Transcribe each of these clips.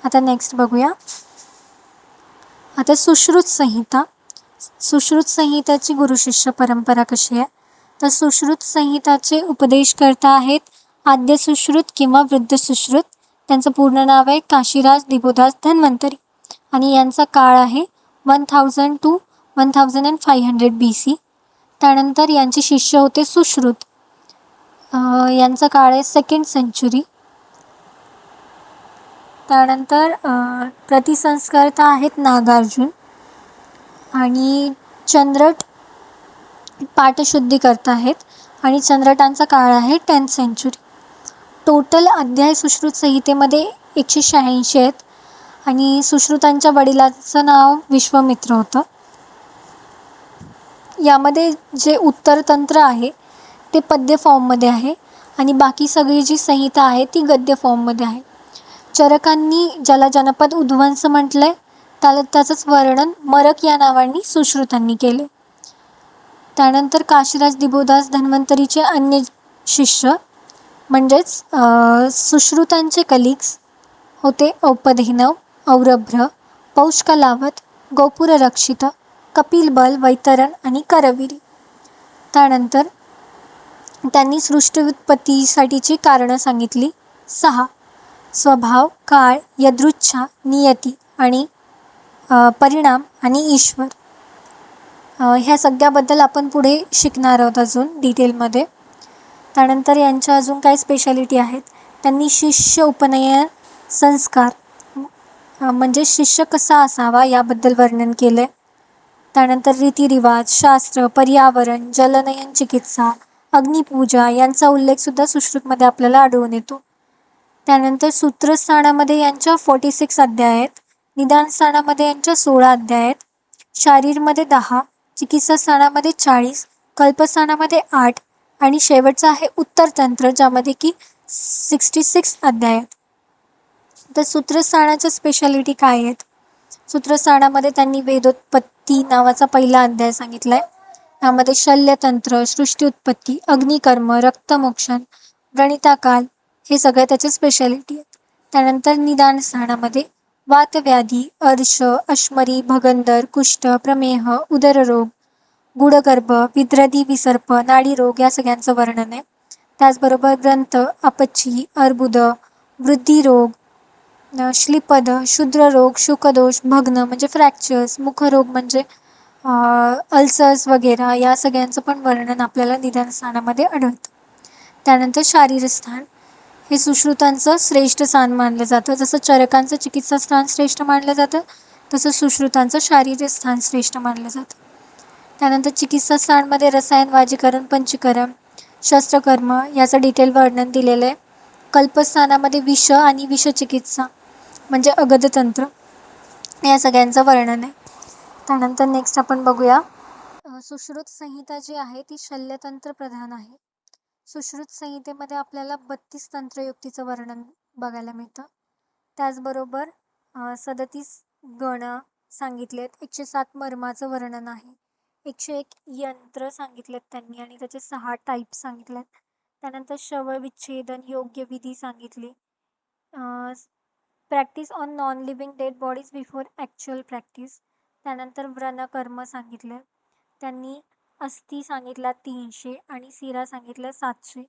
आता नेक्स्ट बघूया. आता सुश्रुत संहिता. सुश्रुत संहिताची गुरुशिष्य परंपरा कशी आहे? तर सुश्रुत संहिताचे उपदेशकर्ता आहेत आद्य सुश्रुत किंवा वृद्ध सुश्रुत. त्यांचं पूर्ण नाव आहे काशीराज दिबोदास धन्वंतरी आणि यांचा काळ आहे 1000 to 1500 BC. त्यानंतर यांचे शिष्य होते सुश्रुत. यांचा काळ आहे 2nd century. त्यानंतर प्रतिसंस्कर्ता आहेत नागार्जुन आणि चंद्रट पाठशुद्धी आहेत आणि चंद्रटांचा काळ आहे 10th century. टोटल अध्याय सुश्रुत संहितेमध्ये 186 आहेत आणि सुश्रुतांच्या वडिलांचं नाव विश्वामित्र होतं. यामध्ये जे उत्तरतंत्र आहे ते पद्य फॉर्ममध्ये आहे आणि बाकी सगळी जी संहिता आहे ती गद्य फॉर्ममध्ये आहे. चरकांनी ज्याला जनपद उद्वंस म्हटलंय त्याचंच वर्णन मरक या नावाने सुश्रुतांनी केले. त्यानंतर काशीराज दिबोदास धन्वंतरीचे अन्य शिष्य म्हणजेच सुश्रुतांचे कलिग्स होते औपदेनव, औरभ्र, पौष्कलावत, गोपुररक्षित, कपिलबल, वैतरण आणि करवीरी. त्यानंतर त्यांनी सृष्टी उत्पत्तीसाठीची कारणं सांगितली 6. स्वभाव, काळ, यदृच्छा, नियती आणि परिणाम आणि ईश्वर. ह्या सगळ्याबद्दल आपण पुढे शिकणार आहोत अजून डिटेलमध्ये. त्यानंतर यांच्या अजून काय स्पेशालिटी आहेत. त्यांनी शिष्य उपनयन संस्कार म्हणजे शिष्य कसा असावा याबद्दल वर्णन केले. त्यानंतर रीतिरिवाज, शास्त्र, पर्यावरण, जलनयन चिकित्सा, अग्निपूजा यांचा उल्लेखसुद्धा सुश्रुतमध्ये आपल्याला आढळून येतो. त्यानंतर सूत्रस्थानामध्ये यांच्या 46 अध्याय आहेत. निदानस्थानामध्ये यांच्या 16 अध्याय आहेत. शारीरमध्ये 10, चिकित्सा स्थानामध्ये 40, कल्पस्थानामध्ये 8 आणि शेवटचं आहे उत्तरतंत्र ज्यामध्ये की 66 अध्याय आहेत. तर सूत्रस्थानाच्या स्पेशालिटी काय आहेत? सूत्रस्थानामध्ये त्यांनी वेदोत्पत्ती नावाचा पहिला अध्याय सांगितलाय. यामध्ये शल्यतंत्र, सृष्टी उत्पत्ती, अग्निकर्म, रक्तमोक्षण, व्रणिताकाल हे सगळे त्याचे स्पेशालिटी आहेत. त्यानंतर निदान स्थानामध्ये वातव्याधी, अर्श, अश्मरी, भगंदर, कुष्ठ, प्रमेह, उदररोग, गुडगर्भ, विद्रदी, विसर्प, नाडीरोग या सगळ्यांचं वर्णन आहे. त्याचबरोबर ग्रंथ, अपची, अर्बुद, वृद्धिरोग, श्लीपद, शूद्ररोग, शुकदोष, भग्न म्हणजे फ्रॅक्चर्स, मुखरोग म्हणजे अल्सर्स वगैरे या सगळ्यांचं पण वर्णन आपल्याला निदान स्थानामध्ये आढळतं. त्यानंतर शारीरस्थान हे सुश्रुतांचं श्रेष्ठ स्थान मानलं जातं. जसं चरकांचं चिकित्सा स्थान श्रेष्ठ मानलं जातं तसं सुश्रुतांचं शारीरिक स्थान श्रेष्ठ मानलं जातं. त्यानंतर चिकित्सा स्थानमध्ये रसायन, वाजीकरण, पंचकर्म, शस्त्रकर्म याचं डिटेल वर्णन दिलेलं आहे. कल्पस्थानामध्ये विष आणि विषचिकित्सा म्हणजे अगधतंत्र या सगळ्यांचं वर्णन आहे. त्यानंतर नेक्स्ट आपण बघूया. सुश्रुत संहिता जी आहे ती शल्यतंत्र प्रधान आहे. सुश्रुत संहितेमध्ये आपल्याला 32 तंत्रयुक्तीचं वर्णन बघायला मिळतं. त्याचबरोबर 37 गण सांगितलेत, 107 मर्माचं वर्णन आहे, 101 यंत्र सांगितलेत त्यांनी आणि त्याचे 6 टाईप सांगितलेत. त्यानंतर शवविच्छेदन योग्य विधी सांगितली. Practice on non living dead bodies before actual practice. त्यानंतर व्रणकर्म सांगितलं. त्यांनी अस्थी सांगितला 300 आणि सिरा सांगितलं 700.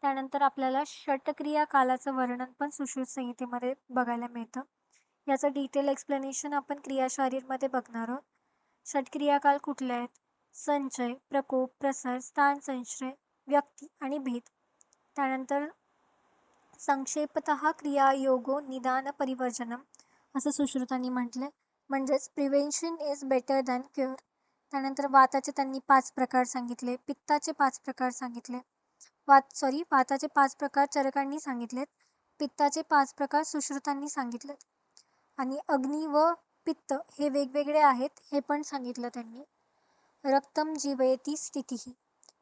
त्यानंतर आपल्याला षटक्रिया कालाचं वर्णन पण सुश्रुत संहितेमध्ये बघायला मिळतं. याचं डिटेल एक्सप्लेनेशन आपण क्रियाशारीरमध्ये बघणार आहोत. षटक्रियाकाल कुठले आहेत? संचय, प्रकोप, प्रसार, स्थान संश्रय, व्यक्ती आणि भेद. त्यानंतर संक्षेपतः क्रियायोगो निदान परिवर्जनम असं सुश्रुतांनी म्हटलं, म्हणजेच prevention is better than cure. त्यानंतर वाताचे त्यांनी 5 प्रकार सांगितले, पित्ताचे 5 प्रकार सांगितले. वाताचे 5 प्रकार चरकांनी सांगितलेत, पित्ताचे 5 प्रकार सुश्रुतांनी सांगितलेत आणि अग्नी व पित्त हे वेगवेगळे आहेत हे पण सांगितलं त्यांनी. रक्तम जीवयती स्थितीही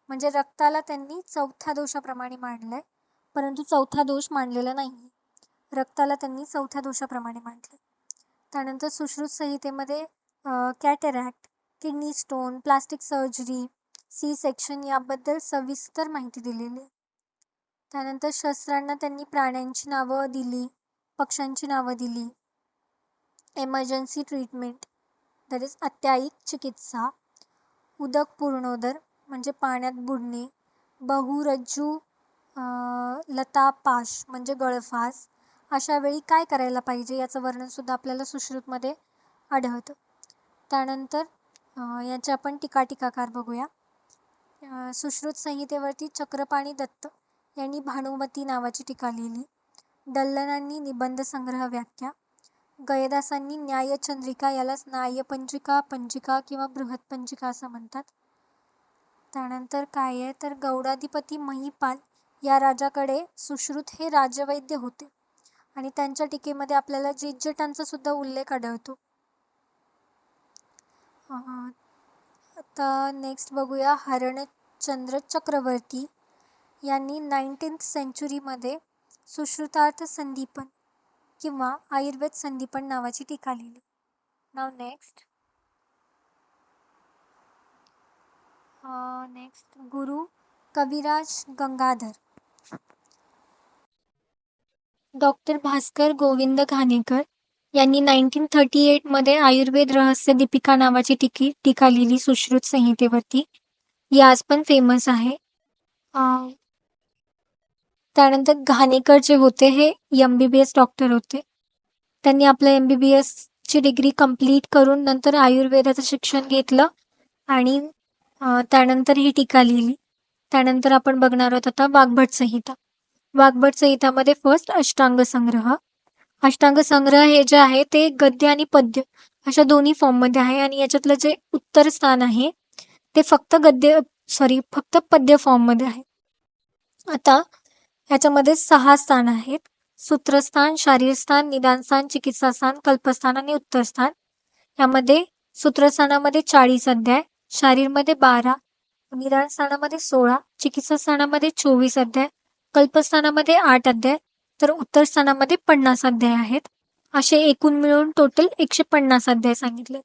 म्हणजे रक्ताला त्यांनी 4थ्या दोषाप्रमाणे मांडलंय, परंतु 4था दोष मांडलेला नाही. रक्ताला त्यांनी 4थ्या दोषाप्रमाणे मांडले. त्यानंतर सुश्रुत संहितेमध्ये cataract, kidney stone, plastic surgery, C section याबद्दल सविस्तर माहिती दिलेली आहे. त्यानंतर शस्त्रांना त्यांनी प्राण्यांची नावं दिली, पक्ष्यांची नावं दिली. एमर्जन्सी ट्रीटमेंट दॅट इज अत्यायिक चिकित्सा, उदक पूर्णोदर म्हणजे पाण्यात बुडणे, बहुरज्जू लतापाश म्हणजे गळफास. अशा वेळी काय करायला पाहिजे याचं वर्णनसुद्धा आपल्याला सुश्रुतमध्ये आढळतं. त्यानंतर याचे आपण टीकाकार बघूया. सुश्रुत संहितेवरती चक्रपाणी दत्त यांनी भानुमती नावाची टीका लिहिली. दल्लनांनी निबंध संग्रह व्याख्या, गयदासांनी न्यायचंद्रिका, यालाच न्यायपंजिका, पंजिका किंवा बृहत्पंजिका असं म्हणतात. त्यानंतर काय आहे तर गौडाधिपती महिपाल या राजाकडे सुश्रुत हे राजवैद्य होते आणि त्यांच्या टीकेमध्ये आपल्याला जिज्जटांचा सुद्धा उल्लेख आढळतो. आता नेक्स्ट बघूया. हरणचंद्र चक्रवर्ती यांनी 19th सेंचुरीमध्ये सुश्रुतार्थ संदीपन किंवा आयुर्वेद संदीपन नावाची टीका लिहिली. नाव नेक्स्ट गुरु कविराज गंगाधर. डॉक्टर भास्कर गोविंद घाणेकर यांनी 1938 मध्ये आयुर्वेद रहस्य दीपिका नावाची टीका लिहिली सुश्रुत संहितेवरती. ही आज पण फेमस आहे. त्यानंतर घाणेकर जे होते हे MBBS डॉक्टर होते. त्यांनी आपलं MBBS ची डिग्री कंप्लीट करून नंतर आयुर्वेदाचं शिक्षण घेतलं आणि त्यानंतर ही टीका लिहिली. त्यानंतर आपण बघणार आहोत आता वाग्भट संहिता. वाग्भट संहितामध्ये फर्स्ट अष्टांग संग्रह. अष्टांग संग्रह हे जे आहे ते गद्य आणि पद्य अशा दोन्ही फॉर्ममध्ये आहे आणि याच्यातलं जे उत्तर स्थान आहे ते फक्त पद्य फॉर्ममध्ये आहे. आता याच्यामध्ये 6 स्थान आहेत. सूत्रस्थान, शारीरस्थान, निदानस्थान, चिकित्सास्थान, कल्पस्थान आणि उत्तरस्थान. यामध्ये सूत्रस्थानामध्ये 40 अध्याय, शारीरमध्ये 12, निदानस्थानामध्ये 16, चिकित्सास्थानामध्ये 24 अध्याय, कल्पस्थानामध्ये 8 अध्याय, तर उत्तरस्थानामध्ये 50 अध्याय आहेत. असे एकूण मिळून टोटल 150 अध्याय सांगितले.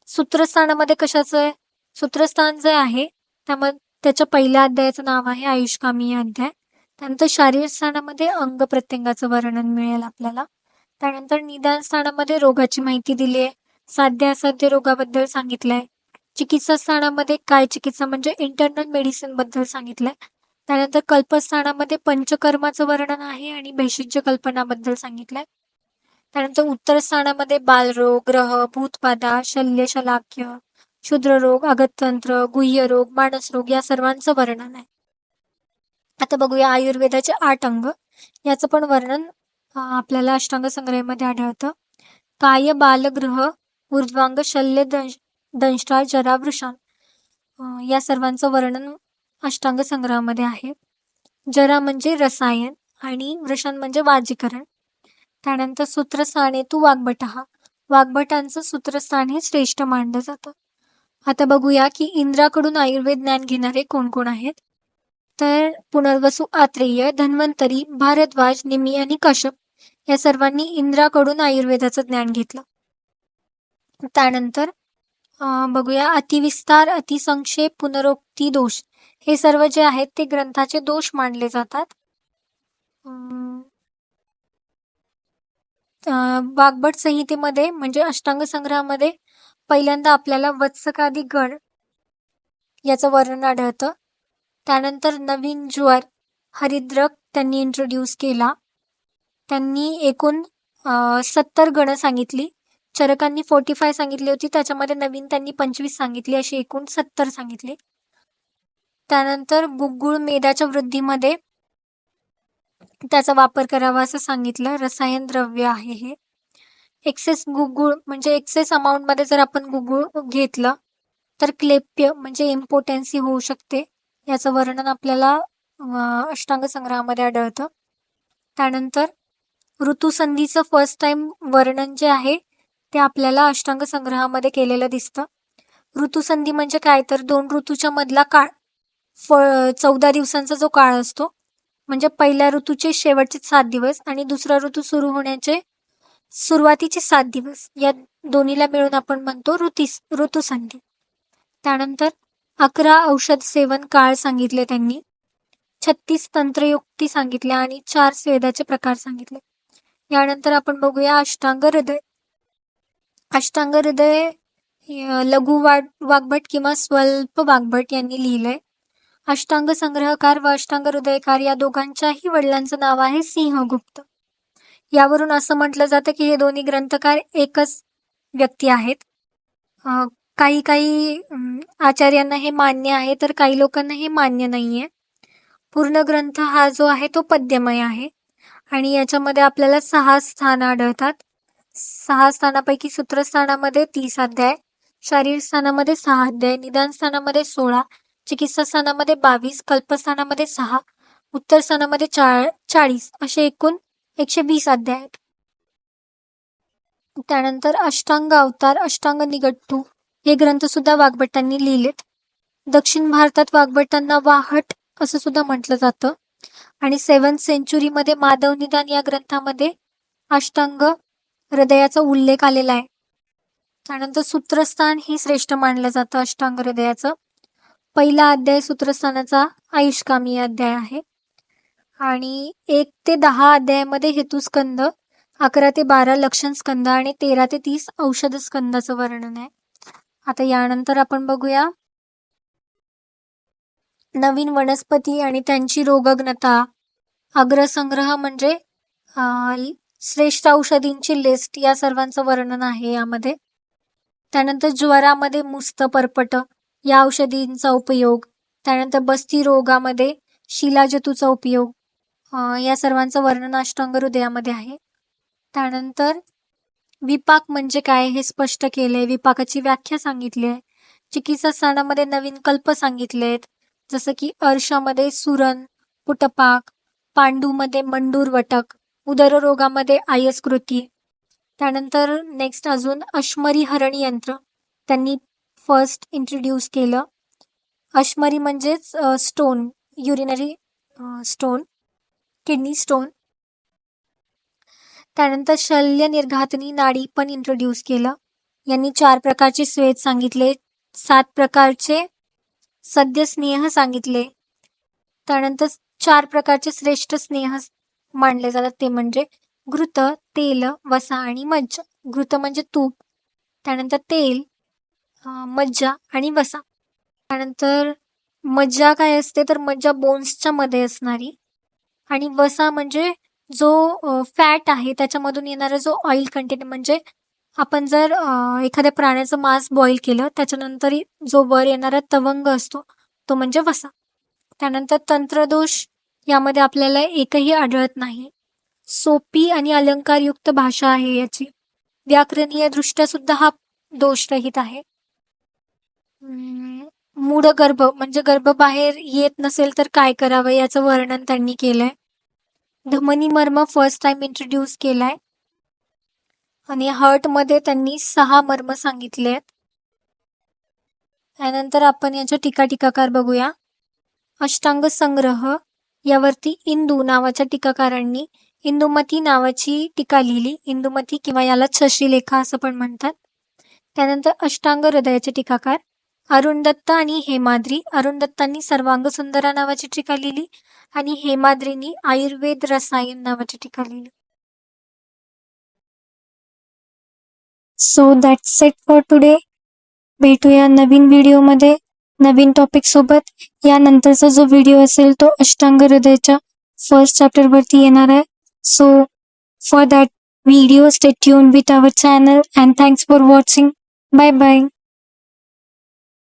सूत्रस्थानामध्ये कशाचं आहे? सूत्रस्थान जे आहे त्यामध्ये त्याच्या पहिल्या अध्यायाचं नाव आहे आयुष्कामी अध्याय. त्यानंतर शारीर स्थानामध्ये अंग प्रत्यंगाचं वर्णन मिळेल आपल्याला. त्यानंतर निदान स्थानामध्ये रोगाची माहिती दिली आहे, साध्य असाध्य रोगाबद्दल सांगितलंय. चिकित्सा स्थानामध्ये काय चिकित्सा म्हणजे इंटरनल मेडिसिन बद्दल सांगितलंय. त्यानंतर कल्पस्थानामध्ये पंचकर्माचं वर्णन आहे आणि भेषज कल्पनाबद्दल सांगितलंय. त्यानंतर उत्तर स्थानामध्ये बालरोग, ग्रह, भूतबाधा, शल्य, शलाक्य, क्षुद्ररोग, अगततंत्र, गुह्यरोग, मानसरोग या सर्वांचं वर्णन आहे. आता बघूया आयुर्वेदाचे 8 अंग. याचं पण वर्णन आपल्याला अष्टांग संग्रहामध्ये आढळतं. काय, बाल, ग्रह, ऊर्ध्वांग, शल्य, दंष्ट्राय, जरा, वृषण या सर्वांचं वर्णन अष्टांग संग्रहामध्ये आहे. जरा म्हणजे रसायन आणि वृषण म्हणजे वाजीकरण. त्यानंतर सूत्रस्थान हेतू वाग्भटहा. वाग्भटांचं सूत्रस्थान हे श्रेष्ठ मानलं जातं. आता बघूया की इंद्राकडून आयुर्वेद ज्ञान घेणारे कोण कोण आहेत. तर पुनर्वसु, आत्रेय, धन्वंतरी, भारद्वाज, निमी आणि कश्यप या सर्वांनी इंद्राकडून आयुर्वेदाचं ज्ञान घेतलं. त्यानंतर बघूया अतिविस्तार, अतिसंक्षेप, पुनरोक्ती, दोष हे सर्व जे आहेत ते ग्रंथाचे दोष मानले जातात. वाग्भट संहितेमध्ये म्हणजे अष्टांग संग्रहामध्ये पहिल्यांदा आपल्याला वत्सकादी गण याचं वर्णन आढळतं. त्यानंतर नवीन ज्वर हरिद्रक त्यांनी इंट्रोड्यूस केला. त्यांनी एकूण 70 गण सांगितली. चरकांनी 45 सांगितली होती, त्याच्यामध्ये नवीन त्यांनी 25 सांगितली, अशी एकूण 70 सांगितली. त्यानंतर गुग्गुळ मेदाच्या वृद्धीमध्ये त्याचा वापर करावा असं सांगितलं. रसायन द्रव्य आहे हे. एक्सेस गुग्गुळ म्हणजे एक्सेस अमाऊंट मध्ये जर आपण गुग्गुळ घेतलं तर क्लेप्य म्हणजे इम्पोटेन्सी होऊ शकते. याचं वर्णन आपल्याला अष्टांग संग्रहामध्ये आढळतं. त्यानंतर ऋतुसंधीचं फर्स्ट टाइम वर्णन जे आहे ते आपल्याला अष्टांग संग्रहामध्ये केलेलं दिसतं. ऋतुसंधी म्हणजे काय तर 2 ऋतूच्या मधला काळ 14 दिवसांचा जो काळ असतो, म्हणजे पहिल्या ऋतूचे शेवटचे 7 दिवस आणि दुसरा ऋतू सुरू होण्याचे सुरुवातीचे 7 दिवस या दोन्हीला मिळून आपण म्हणतो ऋतुसंधी. त्यानंतर 11 औषध सेवन काळ सांगितले त्यांनी, 36 तंत्रयुक्ती सांगितल्या आणि 4 स्वेदाचे प्रकार सांगितले. यानंतर आपण बघूया अष्टांग हृदय. अष्टांग हृदय लघु वाग्भट किंवा स्वल्प वाग्भट यांनी लिहिलंय. अष्टांग संग्रहकार व अष्टांग हृदयकार या दोघांच्याही वडिलांचं नाव आहे सिंहगुप्त. यावरून असं म्हटलं जातं की हे दोन्ही ग्रंथकार एकच व्यक्ती आहेत. काही काही आचार्यांना हे मान्य आहे, तर काही लोकांना हे मान्य नाहीये. पूर्ण ग्रंथ हा जो आहे तो पद्यमय आहे आणि याच्यामध्ये आपल्याला 6 स्थान आढळतात. 6 स्थानापैकी सूत्रस्थानामध्ये 30 अध्याय, शारीर स्थानामध्ये 6 अध्याय, निदान स्थानामध्ये 16, चिकित्सा स्थानामध्ये 22, कल्पस्थानामध्ये 6, उत्तर स्थानामध्ये 40 असे एकूण 120 अध्याय आहेत. त्यानंतर अष्टांग अवतार, अष्टांग निघट्टू हे ग्रंथ सुद्धा वाग्भटांनी लिहिलेत. दक्षिण भारतात वाग्भटांना वाहट असं सुद्धा म्हटलं जातं आणि 7th सेंचुरीमध्ये माधव निदान या ग्रंथामध्ये अष्टांग हृदयाचा उल्लेख आलेला आहे. त्यानंतर सूत्रस्थान ही श्रेष्ठ मानलं जातं अष्टांग हृदयाचं. पहिला अध्याय सूत्रस्थानाचा आयुष्कामी अध्याय आहे आणि 1 ते 10 अध्यायामध्ये हेतुस्कंद, 11 ते 12 लक्षण स्कंद आणि 13 ते 30 औषध स्कंदाचं वर्णन आहे. आता यानंतर आपण बघूया नवीन वनस्पती आणि त्यांची रोगग्नता, अग्रसंग्रह म्हणजे श्रेष्ठ औषधींची लिस्ट, या सर्वांचं वर्णन आहे यामध्ये. त्यानंतर ज्वरामध्ये मुस्त परपट या औषधींचा उपयोग, त्यानंतर बस्ती रोगामध्ये शिलाजतूचा उपयोग, या सर्वांचं वर्णन अष्टांग हृदयामध्ये आहे. त्यानंतर विपाक म्हणजे काय हे स्पष्ट केलंय, विपाकाची व्याख्या सांगितली आहे. चिकित्सा स्थानामध्ये नवीन कल्प सांगितलेत, जसं की अर्शामध्ये सुरण, पुटपाक, पांडूमध्ये मंडूर वटक, उदररोगामध्ये आयस्कृती. त्यानंतर नेक्स्ट अजून अश्मरी हरण यंत्र त्यांनी फर्स्ट इंट्रोड्यूस केलं. अश्मरी म्हणजेच stone, urinary stone, kidney stone. त्यानंतर शल्य निर्घातनी नाडी पण इंट्रोड्यूस केलं. यांनी 4 प्रकारचे स्वेद सांगितले, 7 प्रकारचे सद्य स्नेह सांगितले. त्यानंतर 4 प्रकारचे श्रेष्ठ स्नेह मानले जातात, ते म्हणजे घृत, तेल, वसा आणि मज्जा. घृत म्हणजे तूप, त्यानंतर तेल, मज्जा आणि वसा. त्यानंतर मज्जा काय असते तर मज्जा बोन्सच्या मध्ये असणारी, आणि वसा म्हणजे जो फॅट आहे त्याच्यामधून येणारा जो ऑइल कंटेंट, म्हणजे आपण जर एखाद्या प्राण्याचं मांस बॉईल केलं त्याच्यानंतर जो वर येणारा तवंग असतो तो म्हणजे वसा. त्यानंतर तंत्रदोष यामध्ये आपल्याला एकही आढळत नाही. सोपी आणि अलंकारयुक्त भाषा आहे याची. व्याकरणीय दृष्ट्या सुद्धा हा दोषरहित आहे. मूढ गर्भ म्हणजे गर्भ बाहेर येत नसेल तर काय करावं याचं वर्णन त्यांनी केलंय. धमनी मर्म फर्स्ट टाइम इंट्रोड्यूस केलाय आणि हार्ट मध्ये त्यांनी 6 मर्म सांगितले आहेत. त्यानंतर आपण याच्या टीकाकार बघूया. अष्टांग संग्रह यावरती इंदू नावाच्या टीकाकारांनी इंदुमती नावाची टीका लिहिली. इंदुमती किंवा याला शशीलेखा असं पण म्हणतात. त्यानंतर अष्टांग हृदयाचे टीकाकार अरुणदत्त आणि हेमाद्री. अरुणदत्तांनी सर्वांग सुंदरा नावाची टीका लिहिली आणि हेमाद्रींनी आयुर्वेद रसायन नावाची टीका लिहिली. So that's it for today. भेटूया नवीन व्हिडिओमध्ये नवीन टॉपिक सोबत. यानंतरचा जो व्हिडिओ असेल तो अष्टांग हृदयाच्या फर्स्ट चॅप्टर वरती येणार आहे. So for that video stay tuned with our channel and thanks for watching. Bye bye.